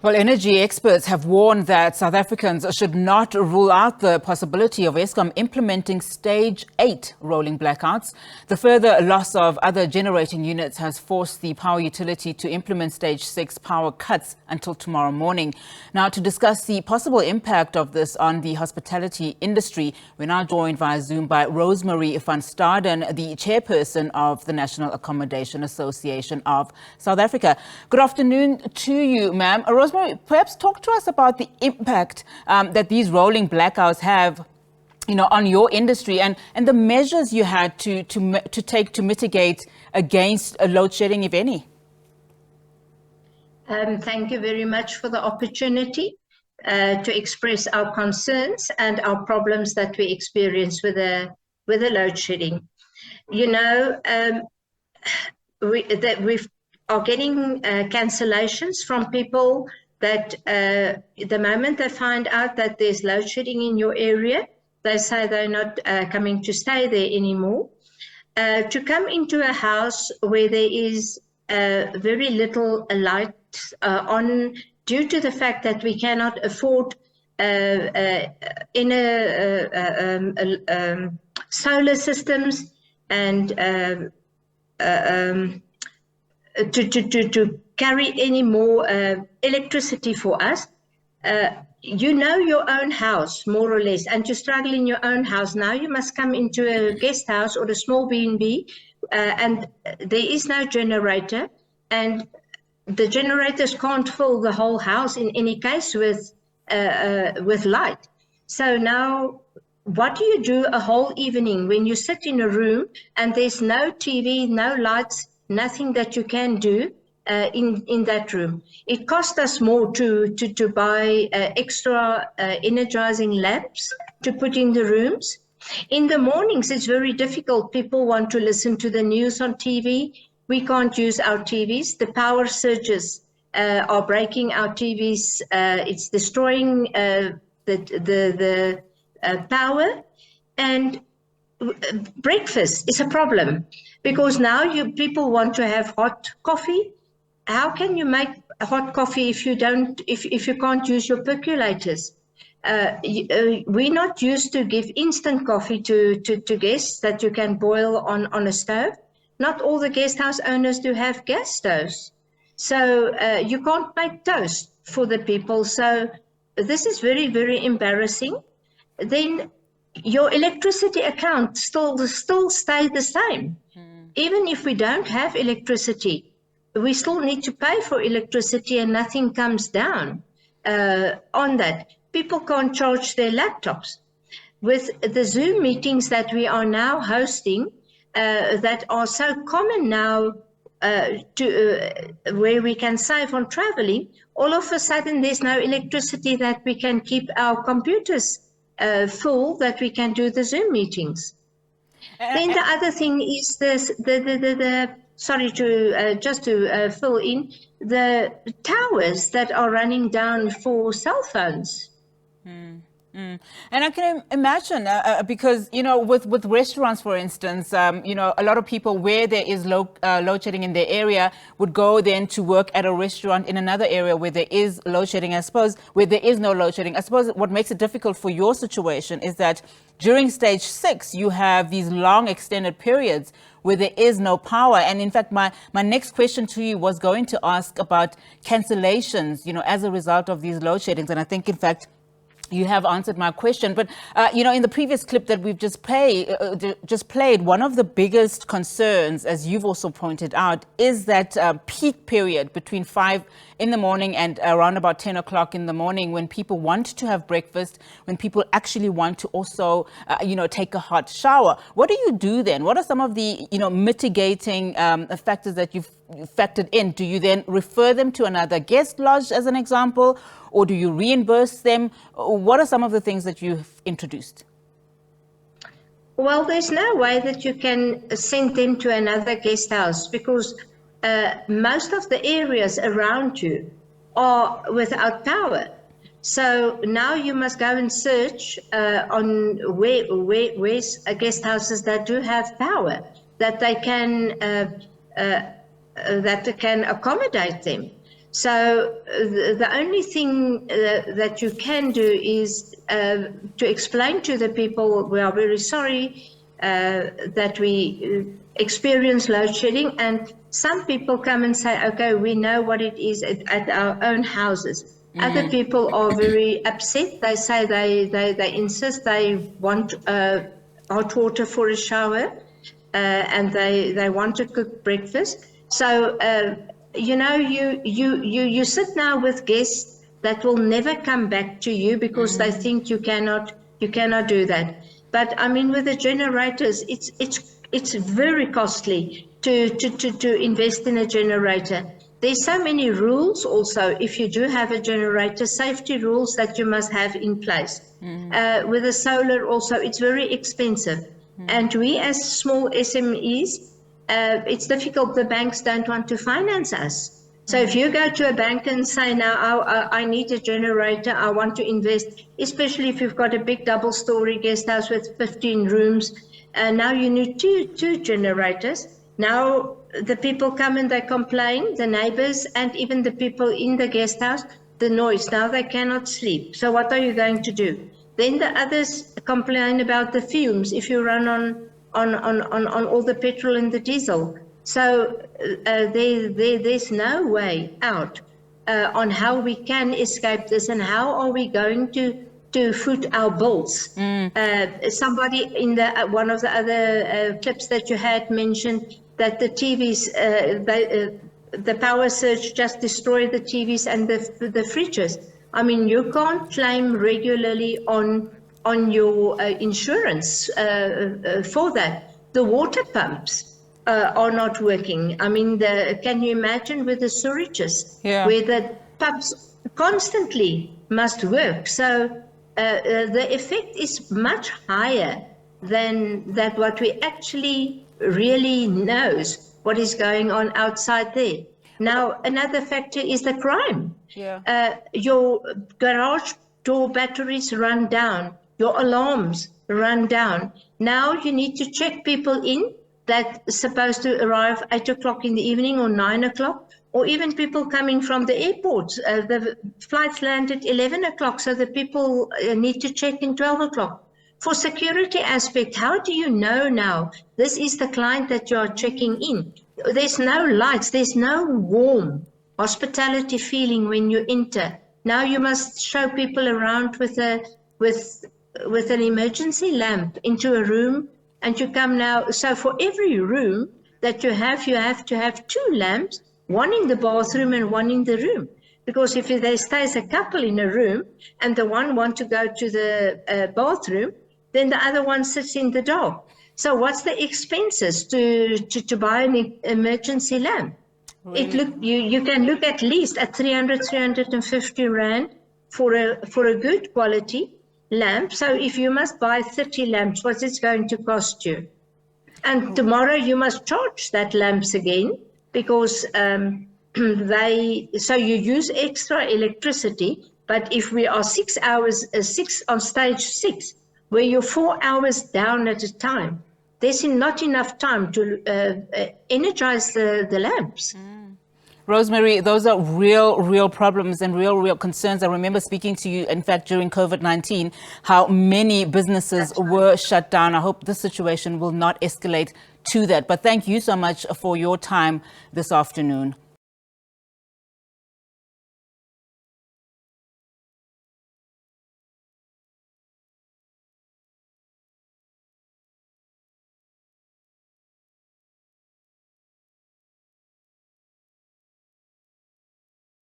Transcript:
Well, energy experts have warned that South Africans should not rule out the possibility of Eskom implementing stage 8 rolling blackouts. The further loss of other generating units has forced the power utility to implement stage 6 power cuts until tomorrow morning. Now, to discuss the possible impact of this on the hospitality industry, we're now joined via Zoom by Rosemarie Van Staden, the chairperson of the National Accommodation Association of South Africa. Good afternoon to you, ma'am. Rosemarie, perhaps talk to us about the impact that these rolling blackouts have, on your industry and the measures you had to take to mitigate against a load shedding, if any. Thank you very much for the opportunity to express our concerns and our problems that we experience with the load shedding. We are getting cancellations from people that the moment they find out that there's load shedding in your area, they say they're not coming to stay there anymore. To come into a house where there is very little light on, due to the fact that we cannot afford solar systems and to carry any more electricity for us. Your own house, more or less, and you struggle in your own house. Now you must come into a guest house or a small B&B, and there is no generator, and the generators can't fill the whole house in any case with light. So now, what do you do a whole evening when you sit in a room and there's no TV, no lights, nothing that you can do in that room? It cost us more to buy extra energizing lamps to put in the rooms. In the mornings, it's very difficult. People want to listen to the news on TV. We can't use our TVs. The power surges are breaking our TVs. It's destroying the power. And breakfast is a problem because now people want to have hot coffee. How can you make hot coffee if you can't use your percolators? We're not used to give instant coffee to guests that you can boil on a stove. Not all the guest house owners do have gas stoves. So you can't make toast for the people. So this is very, very embarrassing. Then your electricity account still stay the same. Even if we don't have electricity, we still need to pay for electricity and nothing comes down on that. People can't charge their laptops. With the Zoom meetings that we are now hosting, that are so common now where we can save on traveling, all of a sudden there's no electricity that we can keep our computers full, that we can do the Zoom meetings. Then the other thing is this, sorry to just to fill in, the towers that are running down for cell phones. And I can imagine, because, with restaurants, for instance, a lot of people where there is load shedding in their area would go then to work at a restaurant in another area where there is load shedding. I suppose where there is no load shedding, I suppose what makes it difficult for your situation is that during stage 6, you have these long extended periods where there is no power. And in fact, my next question to you was going to ask about cancellations, as a result of these load sheddings. And I think, in fact, you have answered my question, but in the previous clip that we've just played, one of the biggest concerns, as you've also pointed out, is that peak period between 5 in the morning and around about 10 o'clock in the morning, when people want to have breakfast, when people actually want to also, take a hot shower. What do you do then? What are some of the, mitigating factors that you've factored in? Do you then refer them to another guest lodge, as an example? Or do you reimburse them? What are some of the things that you've introduced? Well, there's no way that you can send them to another guest house because most of the areas around you are without power. So now you must go and search on where's guest houses that do have power, that they can accommodate them. So the only thing that you can do is to explain to the people, we are very sorry that we experience load shedding, and some people come and say, okay, we know what it is at our own houses. Other people are very upset. They say they insist they want hot water for a shower, and they want to cook breakfast. So you know, you sit now with guests that will never come back to you because they think you cannot do that. But I mean, with the generators, it's very costly to invest in a generator. There's so many rules also, if you do have a generator, safety rules that you must have in place. With the solar also, it's very expensive. And we as small SMEs, it's difficult. The banks don't want to finance us. So if you go to a bank and say, now I need a generator, I want to invest, especially if you've got a big double-story guest house with 15 rooms, now you need two generators. Now the people come and they complain, the neighbors and even the people in the guest house, the noise. Now they cannot sleep. So what are you going to do? Then the others complain about the fumes if you run on all the petrol and the diesel. So there's no way out on how we can escape this, and how are we going to foot our bills. Somebody in one of the other clips that you had mentioned that the TVs, the power surge just destroyed the TVs and the fridges. I mean, you can't claim regularly on your insurance for that. The water pumps are not working. I mean, can you imagine with the sewages, where the pumps constantly must work? So the effect is much higher than that what we actually really knows what is going on outside there. Now, another factor is the crime. Your garage door batteries run down, your alarms run down. Now you need to check people in that's supposed to arrive 8 o'clock in the evening or 9 o'clock, or even people coming from the airport. The flights land at 11 o'clock, so the people need to check in 12 o'clock. For security aspect, how do you know now this is the client that you are checking in? There's no lights, there's no warm hospitality feeling when you enter. Now you must show people around with an emergency lamp into a room, and you come now. So for every room that you have to have 2 lamps, one in the bathroom and one in the room. Because if there stays a couple in a room and the one wants to go to the bathroom, then the other one sits in the dark. So what's the expenses to buy an emergency lamp? Really? You can look at least at 350 Rand for a good quality lamp. So if you must buy 30 lamps, what's it going to cost you? And tomorrow you must charge that lamps again, because so you use extra electricity. But if we are 6 hours, 6 on stage 6, where you're 4 hours down at a time, there's not enough time to energize the lamps. Rosemarie, those are real problems and real concerns. I remember speaking to you, in fact, during COVID-19, how many businesses were shut down. I hope this situation will not escalate to that. But thank you so much for your time this afternoon.